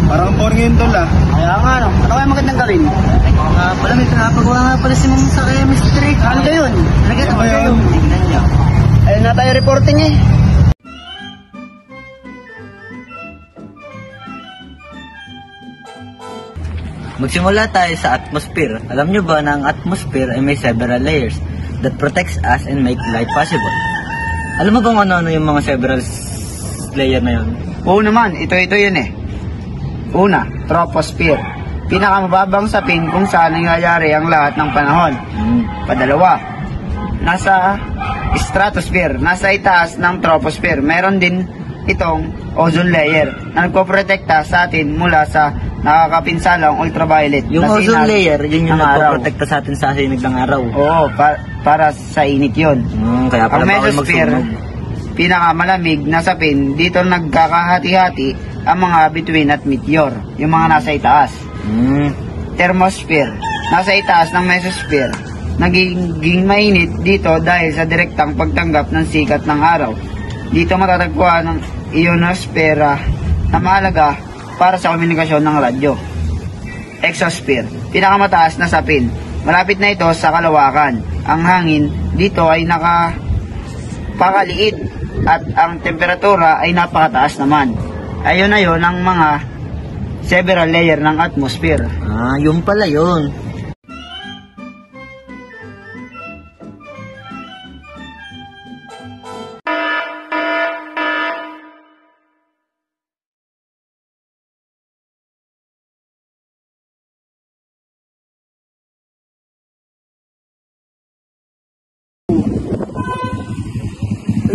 Parang boring yun tol ah. Kaya nga no, ano kaya magandang gawin? Pala may pinapagawa nga pala si Ma'am sa chemistry. Ano ba yun? Nagkita ba kayo? Tingnan nyo. Ayun na tayo reporting eh. Magsimula tayo sa atmosphere. Alam nyo ba na ang atmosphere ay may several layers that protects us and make life possible? Alam mo bang ano yung mga several layer na yun? Oo naman, ito yun eh. Una, troposphere. Pinakamababang sapin kung saan nangyayari ang lahat ng panahon. Padalawa, nasa stratosphere, nasa itaas ng troposphere. Meron din itong ozone layer na nagpoprotekta sa atin mula sa nakakapinsalang ultraviolet. Yung ozone layer, yun yung nagpoprotekta sa atin sa sinag ng araw. Oo, para sa init yun. Kaya pala ang mesosphere, pinakamalamig na sapin, dito nagkakahati-hati ang mga bituin at meteor, yung mga nasa itaas. Thermosphere, nasa itaas ng mesosphere, nagiging mainit dito dahil sa direktang pagtanggap ng sikat ng araw. Dito matatagpuan ang ionosphera na mahalaga para sa komunikasyon ng radyo. Exosphere, pinakamataas na sapin, malapit na ito sa kalawakan. Ang hangin dito ay nakapakaliit at ang temperatura ay napakataas naman. Ayun na yun ang mga several layer ng atmosphere. Yun pala yun.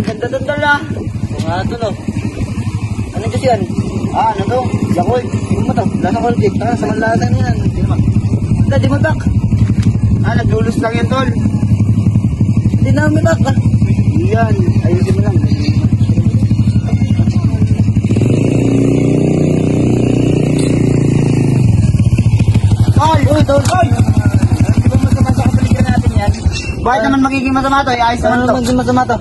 Ganda-ganda lang. Ito no. Ano kasi yan? Ano to? Yakult. Ano mo to? Lasa kontit. Sa manlasa yan. Di mo bak. Naglulos lang yan tol. Hindi na may bak Yan. Ayusin mo lang. Tol! Hindi ba masama sa kapaligiran natin yan? Bakit naman magiging masama to? Ayos naman to. Magiging masama to.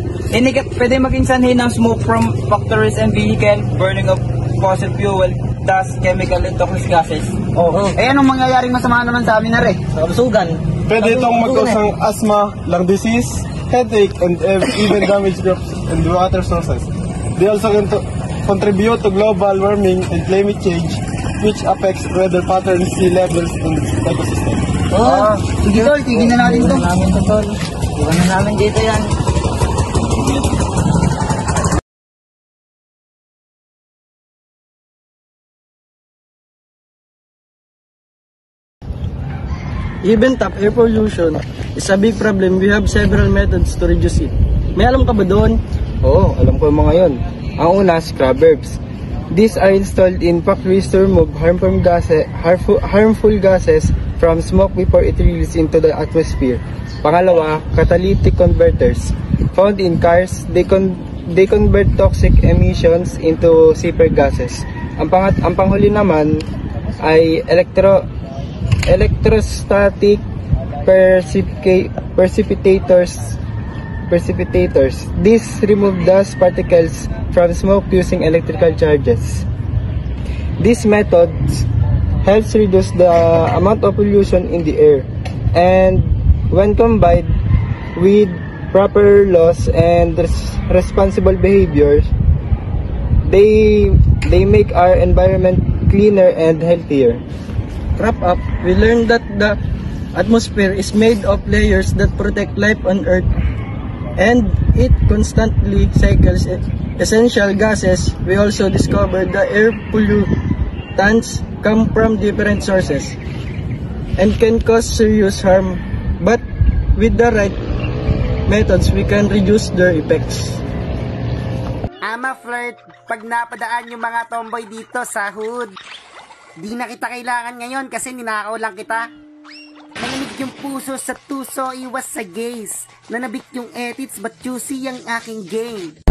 Pwede maging sanhi ng smoke from factories and vehicle, burning of fossil fuel, dust, chemical and toxic gases. Anong mangyayaring masama naman sa amin na rin? Sa kalusugan. Pwede itong mag-cause ng asthma, lung disease, headache, and even damage crops and water sources. They also contribute to global warming and climate change, which affects weather patterns, sea levels, and ecosystem. Sige tol, tigil na natin ito. Iwan na namin dito yan. Even top air pollution is a big problem. We have several methods to reduce it. May alam ka ba doon? Oo, alam ko yung mga yon. Ang una, scrubbers. These are installed in factories to remove harmful gases from smoke before it releases into the atmosphere. Pangalawa, catalytic converters. Found in cars, they convert toxic emissions into safer gases. Ang panghuli naman ay electrostatic precipitators. These remove dust particles from smoke using electrical charges. These methods helps reduce the amount of pollution in the air, and when combined with proper laws and responsible behaviors, they make our environment cleaner and healthier. Wrap up, we learned that the atmosphere is made of layers that protect life on Earth, and it constantly cycles essential gases. We also discovered the air pollutants come from different sources and can cause serious harm, but with the right methods, we can reduce their effects. Ama flirt, pag napadaan yung mga tomboy dito sa hood, di na kita kailangan ngayon kasi ninakaw lang kita. Malamig yung puso sa tuso, iwas sa gays. Nanabik yung edits but juicy ang aking game.